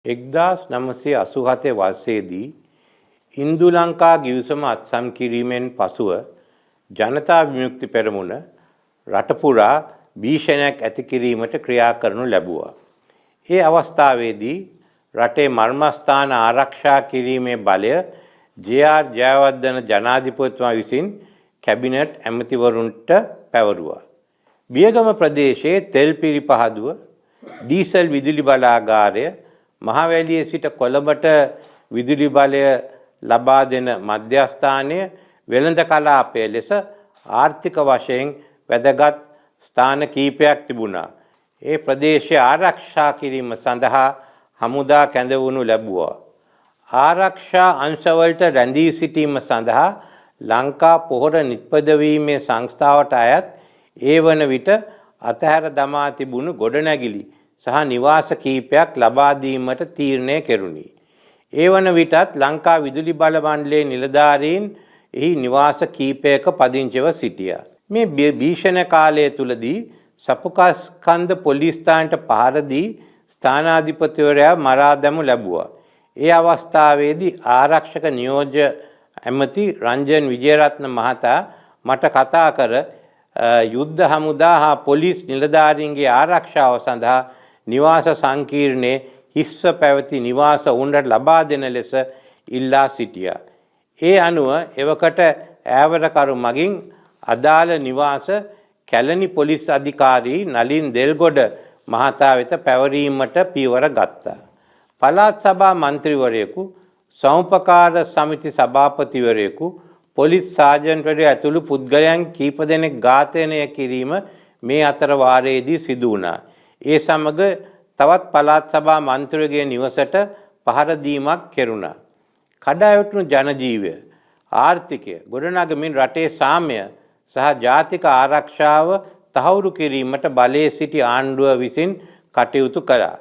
1987 වර්ෂයේදී ඉන්දු ලංකා ගිවිසුම අත්සන් කිරීමෙන් පසුව ජනතා විමුක්ති පෙරමුණ රට පුරා භීෂණයක් ඇති කිරීමට ක්‍රියා කරනු ලැබුවා. ඒ අවස්ථාවේදී රටේ මර්මස්ථාන ආරක්ෂා කිරීමේ බලය ජේ.ආර්. ජයවර්ධන ජනාධිපතිතුමා විසින් කැබිනට් ඇමතිවරුන්ට පැවරුවා. බියගම ප්‍රදේශයේ තෙල් පිරිපහදුව ඩීසල් විදුලි බලාගාරය මහවැලියේ සිට කොළඹට විදුලි බලය ලබා දෙන මධ්‍යස්ථානය වෙළඳ කලාපය ලෙස ආර්ථික වශයෙන් වැදගත් ස්ථාන කීපයක් තිබුණා. ඒ ප්‍රදේශය ආරක්ෂා කිරීම සඳහා හමුදා කැඳවනු ලැබුවා. ආරක්ෂා අංශවලට රැඳී සිටීම සඳහා ලංකා පොහොර නිපදවීමේ සංස්ථාවට අයත් ඒ වන විට අතහැර දමා තිබුණු ගොඩනැගිලි සහ නිවාස කීපයක් ලබා දීමට තීරණය කෙරුණි. ඒ වන විටත් ලංකා විදුලි බල මණ්ඩලයේ නිලධාරීන් එහි නිවාස කීපයක පදිංචිව සිටියා. මේ භීෂණ කාලය තුලදී සපුකස්කන්ධ පොලිස් ස්ථානයට පහර දී ස්ථානාධිපතිවරයා මරා දැමු ලැබුවා. ඒ අවස්ථාවේදී ආරක්ෂක නියෝජ්‍ය ඇමති රංජන් විජේරත්න මහතා මට කතා කර යුද්ධ හමුදා හා පොලිස් නිලධාරීන්ගේ ආරක්ෂාව සඳහා නිවාස සංකීර්ණයේ හිස්ව පැවති නිවාස උන්ට ලබා දෙන ලෙස ඉල්ලා සිටියා. ඒ අනුව එවකට ඈවරකරු මගින් අදාළ නිවාස කැලණි පොලිස් අධිකාරී නලින් දෙල්ගොඩ මහතා වෙත පැවරීමට පියවර ගත්තා. පළාත් සභා මන්ත්‍රීවරයෙකු, සමුපකාර සමිති සභාපතිවරයෙකු, පොලිස් සාජන්ට්වරයා ඇතුළු පුද්ගලයන් කීප දෙනෙක් ඝාතනය කිරීම මේ අතර වාරයේදී සිදු වුණා. ඒ සමග තවත් පළාත් සභා මන්ත්‍රීගේ නිවසට පහර දීමක් කෙරුණා. කඩාවැටුණු ජනජීවය, ආර්ථිකය ගොඩනගමින් රටේ සාමය සහ ජාතික ආරක්ෂාව තහවුරු කිරීමට බලයේ සිටි ආණ්ඩුව විසින් කටයුතු කළා.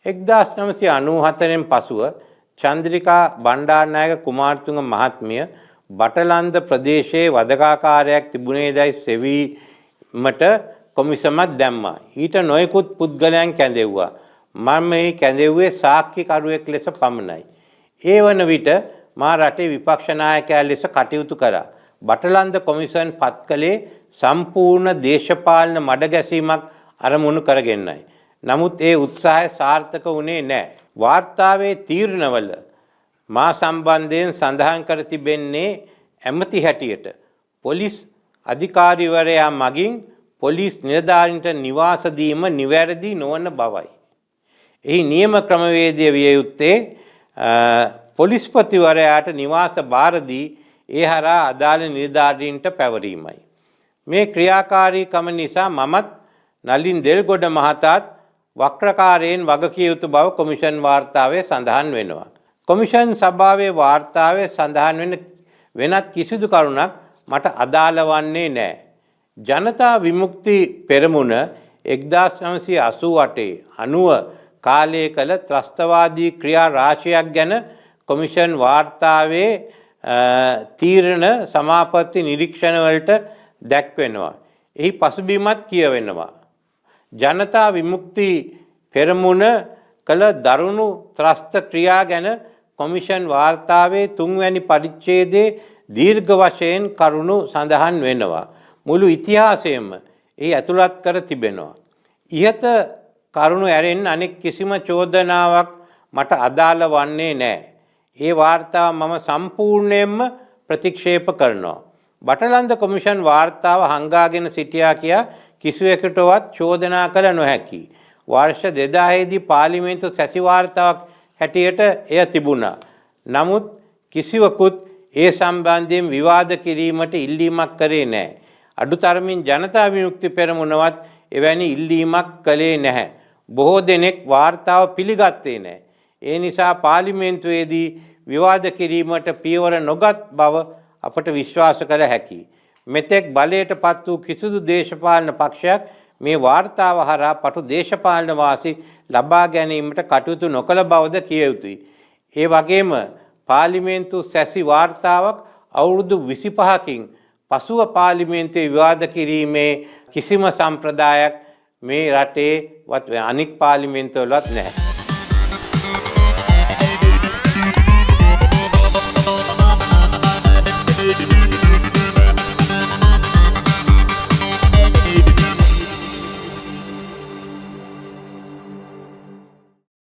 1994න් පසුව චන්ද්‍රිකා බණ්ඩාරනායක කුමාරතුංග මහත්මිය බටලන්ද ප්‍රදේශයේ වදකාකාරයක් තිබුණේදයි සෙවීමට කොමිසමක් දැම්මා. ඊට නොයෙකුත් පුද්ගලයන් කැඳෙව්වා. මම මේ කැඳෙව්වේ සාක්ෂිකරුවෙක් ලෙස පමණයි. ඒ වන විට මා රටේ විපක්ෂ නායකයා ලෙස කටයුතු කරා. බටලන්ද කොමිසම් පත් කළේ සම්පූර්ණ දේශපාලන මඩගැසීමක් අරමුණු කරගෙනයි. නමුත් ඒ උත්සාහය සාර්ථක වුණේ නැහැ. වාර්තාවේ තීරණවල මා සම්බන්ධයෙන් සඳහන් කර තිබෙන්නේ ඇමති හැටියට පොලිස් අධිකාරිවරයා මගින් පොලිස් නිලධාරීන්ට නිවාස දීම නිවැරදි නොවන බවයි. එහි නියම ක්‍රමවේදය විය යුත්තේ පොලිස්පතිවරයාට නිවාස බාර දී ඒ හරහා අදාළ නිලධාරීන්ට පැවරීමයි. මේ ක්‍රියාකාරීකම නිසා මමත් නලින් දෙල්ගොඩ මහතාත් වක්‍රකාරයෙන් වගකිය යුතු බව කොමිෂන් වාර්තාවේ සඳහන් වෙනවා. කොමිෂන් සභාවේ වාර්තාවේ සඳහන් වෙන වෙනත් කිසිදු කරුණක් මට අදාළ වන්නේ නැහැ. ජනතා විමුක්ති පෙරමුණ 1988-90 කාලයේ කළ ත්‍රස්තවාදී ක්‍රියා රාශියක් ගැන කොමිෂන් වාර්තාවේ තීරණ සමාපatti නිරීක්ෂණ වලට දැක්වෙනවා. එහි පසුබිමත් කියවෙනවා. ජනතා විමුක්ති පෙරමුණ කළ දරුණු ත්‍රස්ත ක්‍රියා ගැන කොමිෂන් වාර්තාවේ 3 වැනි පරිච්ඡේදයේ දීර්ඝ වශයෙන් කරුණු සඳහන් වෙනවා. මුළු ඉතිහාසයම එහි ඇතුළත් කර තිබෙනවා. ඉහත කරුණු ඇරෙන් අනෙක් කිසිම චෝදනාවක් මට අදාළ වන්නේ නැහැ. ඒ වාර්තාව මම සම්පූර්ණයෙන්ම ප්‍රතික්ෂේප කරනවා. බටලන්ද කොමිෂන් වාර්තාව හංගාගෙන සිටියා කියා කිසිවෙකුටවත් චෝදනා කළ නොහැකි. වර්ෂ 2000 දී පාර්ලිමේන්තු සැසි වාර්තාවක් හැටියට එය තිබුණා. නමුත් කිසිවකුත් ඒ සම්බන්ධයෙන් විවාද කිරීමට ඉල්ලීමක් කරේ නැහැ. අඩුතරමින් ජනතා විමුක්ති පෙරමුණවත් එවැනි ඉල්ලීමක් කළේ නැහැ. බොහෝ දෙනෙක් වාර්තාව පිළිගත්තේ නැහැ. ඒ නිසා පාර්ලිමේන්තුවේදී විවාද කිරීමට පියවර නොගත් බව අපට විශ්වාස කළ හැකියි. මෙතෙක් බලයට පත් වූ කිසිදු දේශපාලන පක්ෂයක් මේ වාර්තාව හරහා පටු දේශපාලන වාසි ලබා ගැනීමට කටයුතු නොකළ බවද කිය යුතුයි. ඒ වගේම පාර්ලිමේන්තු සැසි වාර්තාවක් අවුරුදු 25කින් පසුව පාර්ලිමේන්තුවේ විවාද කිරීමේ කිසිම සම්ප්‍රදායක් මේ රටේ අනික් පාර්ලිමේන්තුවලවත් නැහැ.